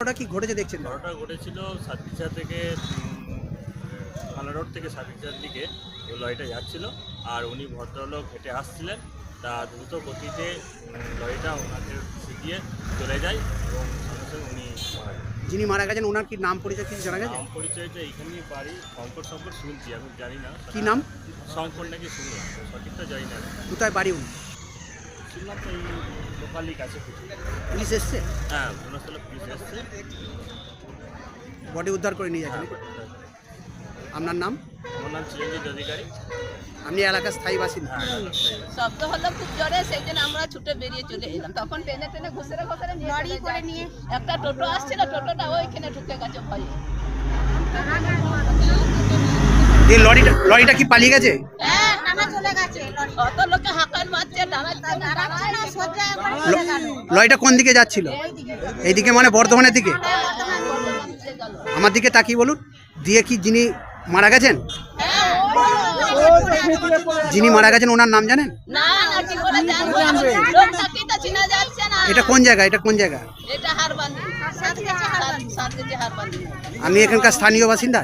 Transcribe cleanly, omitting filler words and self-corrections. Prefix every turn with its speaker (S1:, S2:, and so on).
S1: ওটা কি ঘটেছে দেখছেন?
S2: ঘটনাটা ঘটেছিল সাতকিচা থেকে মালা রোড থেকে সাতকিচার দিকে ওই লরিটা যাচ্ছিল, আর উনি ভদ্রলোক হেঁটে আসছিলেন। তা দ্রুত গতিতে লরিটা ওনাকে শিখিয়ে চলে যায় এবং সঙ্গে সঙ্গে উনি মারা যান।
S1: যিনি মারা গেছেন ওনার কি নাম পরিচয় কিছু জানা গেছে?
S2: নাম পরিচয়টা এইখানেই বাড়ি, শঙ্কর শুনছি, আমি জানি না
S1: কি নাম?
S2: শঙ্কর নাকি শুনলাম, সঠিকটা জানি না।
S1: কোথায় বাড়ি উনি?
S2: শুনলাম তো এই লোকালই কাছে কিছু।
S1: পুলিশ এসছে?
S2: হ্যাঁ, ঘটনাস্থলে পুলিশ এসছে।
S1: বডি উদ্ধার করে নিয়ে যাচ্ছেন। আপনার নাম?
S2: আমার নাম চিরঞ্জিত অধিকারী।
S1: আপনি এলাকার স্থায়ী বাসিন্দা?
S2: হ্যাঁ,
S3: শব্দ হলো খুব জোরে, সেই জন্য আমরা ছুটে বেরিয়ে চলে এলাম। তখন টেনে টেনে ঘুষরে নিয়ে একটা টোটো আসছিল, টোটোটা ওইখানে ঢুকে গেছে ভয়ে।
S1: এই লরিটা কি পালিয়ে গেছে?
S3: হ্যাঁ, টানা চলে গেছে। অত লোকে হাঁকান মারছে, দাঁড়াচ্ছে না, সোজা একবারে চলে গেল।
S1: লরিটা কোন দিকে যাচ্ছিল? এইদিকে মানে বর্ধমানের দিকে? আমার দিকে তাকিয়ে বলুন। দিয়ে কি যিনি মারা গেছেন? যিনি মারা গেছেন ওনার নাম জানেন?
S3: না না, কি করে জানবো? লোকটাকে তো চেনা যাচ্ছে না।
S1: এটা কোন জায়গা? এটা কোন জায়গা?
S3: এটা হারবান্দি, সাতগেছে হারবান্দি।
S1: আপনি এখানকার স্থানীয় বাসিন্দা?